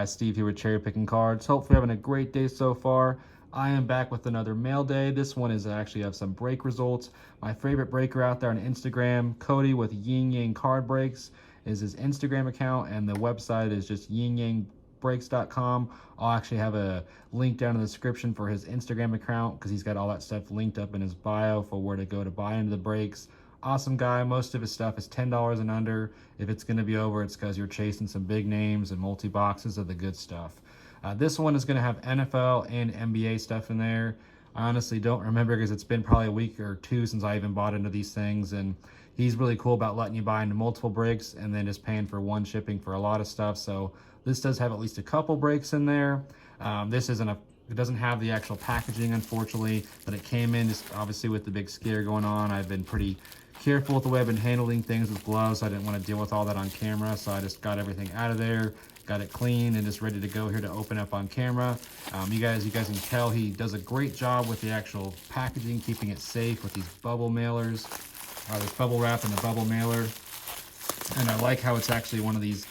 Steve here with Cherry Picking Cards. Hopefully having a great day so far. I am back with another mail day. This one is actually have some break results. My favorite breaker out there on Instagram, Cody with Yin Yang Card Breaks, is his Instagram account, and the website is just yinyangbreaks.com. I'll actually have a link down in the description for his Instagram account because he's got all that stuff linked up in his bio for where to go to buy into the breaks. Awesome guy. Most of his stuff is $10 and under. If it's going to be over, it's because you're chasing some big names and multi-boxes of the good stuff. This one is going to have NFL and NBA stuff in there. I honestly don't remember because it's been probably a week or two since I even bought into these things, and he's really cool about letting you buy into multiple breaks and then just paying for one shipping for a lot of stuff. So this does have at least a couple breaks in there. It doesn't have the actual packaging, unfortunately, but it came in just obviously with the big scare going on. I've been pretty careful with the way I've been handling things with gloves. I didn't want to deal with all that on camera, so I just got everything out of there, got it clean, and just ready to go here to open up on camera. You guys can tell he does a great job with the actual packaging, keeping it safe with these bubble mailers, this bubble wrap and the bubble mailer. And I like how it's actually one of these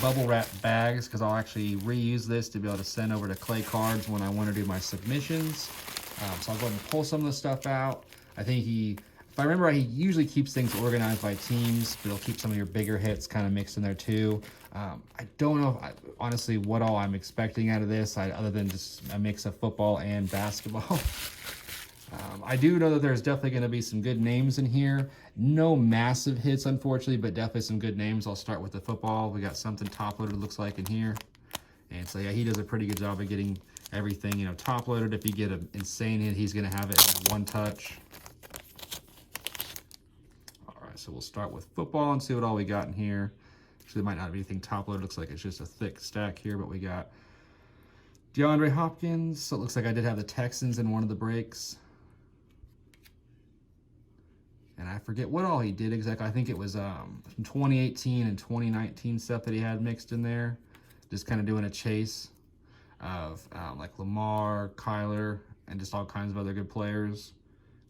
bubble wrap bags, because I'll actually reuse this to be able to send over to Clay Cards when I want to do my submissions. So I'll go ahead and pull some of the stuff out. I think if I remember right, he usually keeps things organized by teams, but he'll keep some of your bigger hits kind of mixed in there too. I don't know honestly what all I'm expecting out of this, other than just a mix of football and basketball. I do know that there's definitely going to be some good names in here. No massive hits, unfortunately, but definitely some good names. I'll start with the football. We got something top-loaded, looks like, in here. And so, yeah, he does a pretty good job of getting everything, top-loaded. If you get an insane hit, he's going to have it in one touch. All right, so we'll start with football and see what all we got in here. Actually, there might not be anything top-loaded. Looks like it's just a thick stack here, but we got DeAndre Hopkins. So it looks like I did have the Texans in one of the breaks. And I forget what all he did exactly. I think it was 2018 and 2019 stuff that he had mixed in there. Just kind of doing a chase of like Lamar, Kyler, and just all kinds of other good players.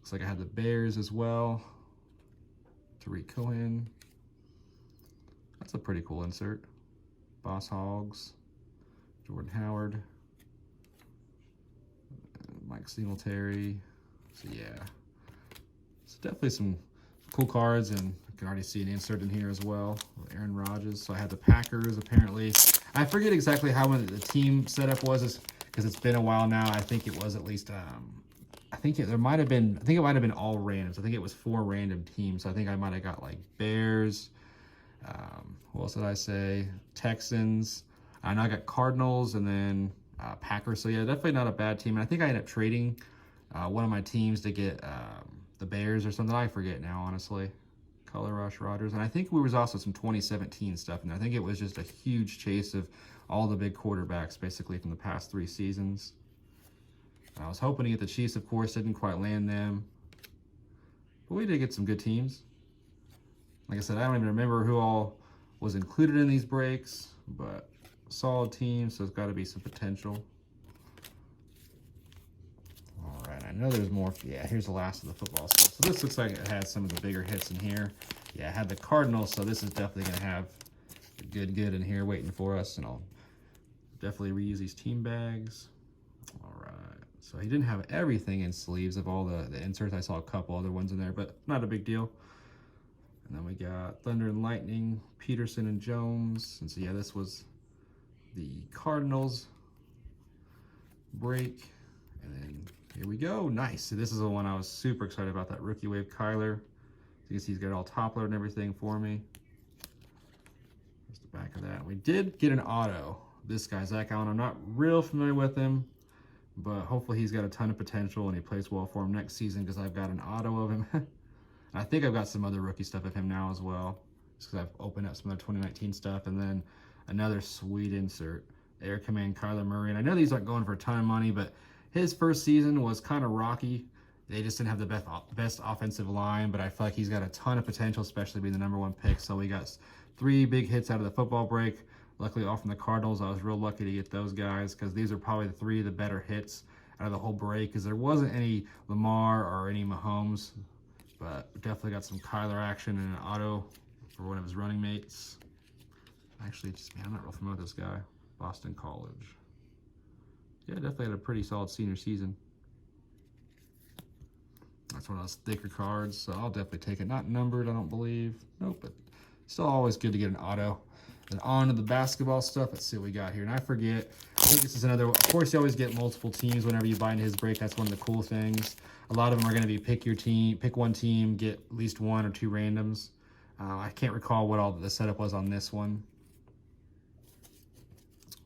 Looks like I had the Bears as well. Tariq Cohen. That's a pretty cool insert. Boss Hogs. Jordan Howard. Mike Singletary. So yeah. So definitely some cool cards, and you can already see an insert in here as well. Aaron Rodgers. So I had the Packers apparently. I forget exactly how the team setup was, because it's been a while now. I think it was at least I think it might have been all randoms. I think it was 4 random teams. So I think I might have got like Bears. What else did I say? Texans. I know I got Cardinals, and then Packers. So yeah, definitely not a bad team. And I think I ended up trading one of my teams to get the Bears or something. I forget now, honestly. Color Rush Rodgers. And I think there was also some 2017 stuff. And I think it was just a huge chase of all the big quarterbacks, basically, from the past 3 seasons. I was hoping to get the Chiefs, of course. Didn't quite land them. But we did get some good teams. Like I said, I don't even remember who all was included in these breaks. But solid team, so there's got to be some potential. I know there's more. Yeah, here's the last of the football stuff. So this looks like it has some of the bigger hits in here. Yeah, I had the Cardinals, so this is definitely going to have a good in here waiting for us. And I'll definitely reuse these team bags. All right. So he didn't have everything in sleeves of all the inserts. I saw a couple other ones in there, but not a big deal. And then we got Thunder and Lightning, Peterson and Jones. And so, yeah, this was the Cardinals break. And then here we go. Nice. So this is the one I was super excited about, that rookie wave Kyler. So you can see he's got all top load and everything for me. There's the back of that. We did get an auto. This guy, Zach Allen. I'm not real familiar with him, but hopefully he's got a ton of potential and he plays well for him next season, because I've got an auto of him. And I think I've got some other rookie stuff of him now as well, just because I've opened up some other 2019 stuff. And then another sweet insert, Air Command Kyler Murray. And I know these aren't going for a ton of money, but his first season was kind of rocky. They just didn't have the best offensive line, but I feel like he's got a ton of potential, especially being the #1 pick. So we got 3 big hits out of the football break. Luckily, all from the Cardinals. I was real lucky to get those guys, because these are probably the 3 of the better hits out of the whole break, because there wasn't any Lamar or any Mahomes, but definitely got some Kyler action and an auto for one of his running mates. Actually, man, I'm not real familiar with this guy. Boston College. Yeah, definitely had a pretty solid senior season. That's one of those thicker cards, so I'll definitely take it. Not numbered, I don't believe. Nope, but still always good to get an auto. And on to the basketball stuff. Let's see what we got here. And I forget, I think this is another, of course you always get multiple teams whenever you buy into his break. That's one of the cool things. A lot of them are going to be pick your team, pick one team, get at least 1 or 2 randoms. I can't recall what all the setup was on this one.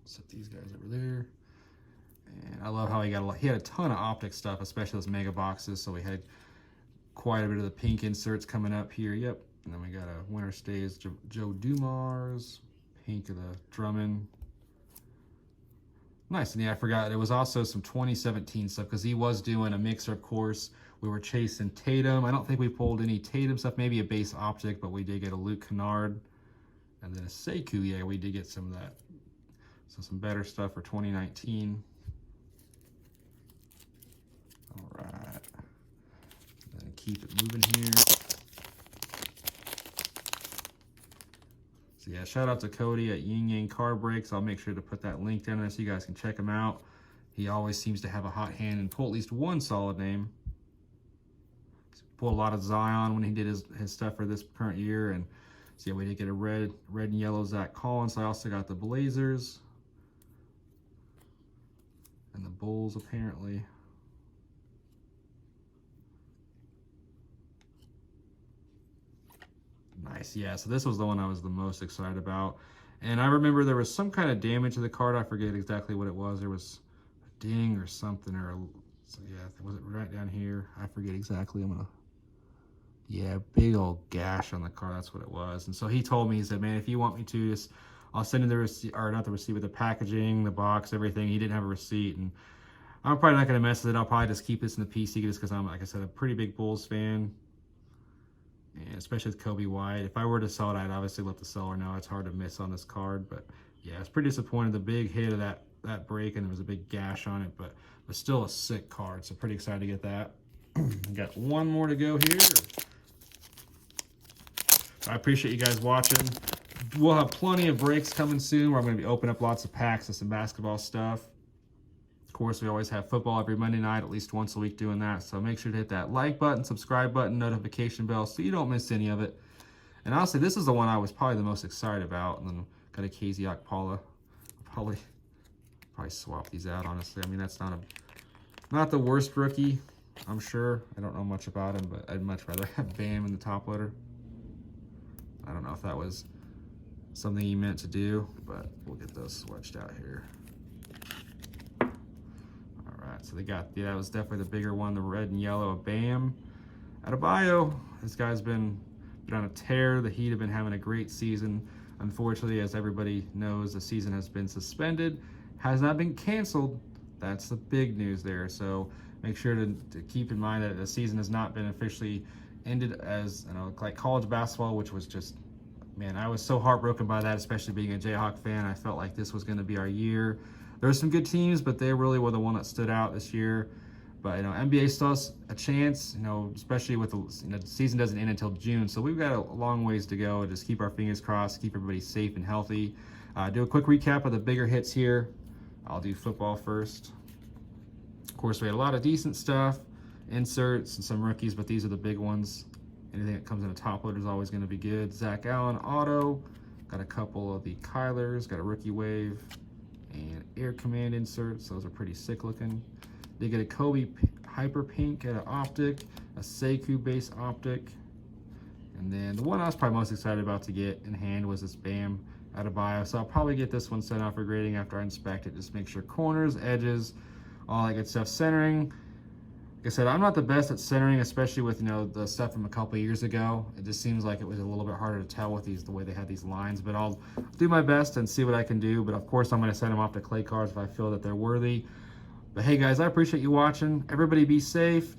Set these guys over there. And I love how he had a ton of optic stuff, especially those mega boxes. So we had quite a bit of the pink inserts coming up here. Yep. And then we got a winter stays Joe Dumars, pink of the Drummond. Nice. And yeah, I forgot it was also some 2017 stuff because he was doing a mixer, of course. We were chasing Tatum. I don't think we pulled any Tatum stuff, maybe a base optic, but we did get a Luke Kennard. And then a Sekou, yeah, we did get some of that. So some better stuff for 2019. All right. Then keep it moving here. So yeah, shout out to Cody at Yin Yang Card Breaks. I'll make sure to put that link down there so you guys can check him out. He always seems to have a hot hand and pull at least one solid name. Pulled a lot of Zion when he did his stuff for this current year. And so yeah, we did get a red and yellow Zach Collins. I also got the Blazers and the Bulls apparently. Nice, yeah, so this was the one I was the most excited about. And I remember there was some kind of damage to the card. I forget exactly what it was. There was a ding or something, so yeah, was it right down here? I forget exactly. Yeah, big old gash on the card, that's what it was. And so he told me, he said, man, if you want me to, just, I'll send you the receipt, or not the receipt, but the packaging, the box, everything. He didn't have a receipt, and I'm probably not gonna mess with it. I'll probably just keep this in the PC just because I'm, like I said, a pretty big Bulls fan. And especially with Kobe White. If I were to sell it, I'd obviously let the seller know. It's hard to miss on this card, but yeah, I was pretty disappointed. The big hit of that break, and there was a big gash on it, but still a sick card, so pretty excited to get that. Got one more to go here. I appreciate you guys watching. We'll have plenty of breaks coming soon where I'm going to be opening up lots of packs of some basketball stuff. Of course, we always have football every Monday night, at least once a week doing that. So make sure to hit that like button, subscribe button, notification bell so you don't miss any of it. And honestly, this is the one I was probably the most excited about. And then got a KZ Okpala. Probably swap these out, honestly. I mean, that's not the worst rookie, I'm sure. I don't know much about him, but I'd much rather have Bam in the top loader. I don't know if that was something he meant to do, but we'll get those switched out here. All right, so they got, yeah, that was definitely the bigger one, the red and yellow of Bam. Adebayo, this guy's been on a tear. The Heat have been having a great season. Unfortunately, as everybody knows, the season has been suspended, has not been canceled. That's the big news there. So make sure to keep in mind that the season has not been officially ended as, like college basketball, which was just, man, I was so heartbroken by that, especially being a Jayhawk fan. I felt like this was going to be our year. There were some good teams, but they really were the one that stood out this year. But, NBA still has a chance, especially with the season doesn't end until June. So we've got a long ways to go. Just keep our fingers crossed, keep everybody safe and healthy. Do a quick recap of the bigger hits here. I'll do football first. Of course, we had a lot of decent stuff, inserts and some rookies, but these are the big ones. Anything that comes in a top loader is always going to be good. Zach Allen auto, got a couple of the Kylers, got a rookie wave and Air Command inserts. Those are pretty sick looking. They get a Kobe Hyper Pink at an optic, a Sekou base optic, and then the one I was probably most excited about to get in hand was this Bam Adebayo. So I'll probably get this one sent out for grading after I inspect it. Just make sure corners, edges, all that good stuff. Centering, like I said, I'm not the best at centering, especially with the stuff from a couple years ago. It just seems like it was a little bit harder to tell with the way they had these lines. But I'll do my best and see what I can do. But of course, I'm going to send them off to Clay Cards if I feel that they're worthy. But hey guys, I appreciate you watching. Everybody be safe.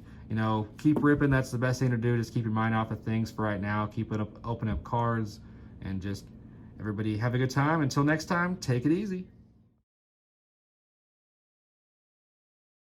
Keep ripping. That's the best thing to do. Just keep your mind off of things for right now. Keep it up, open up cards, and just everybody have a good time. Until next time, take it easy.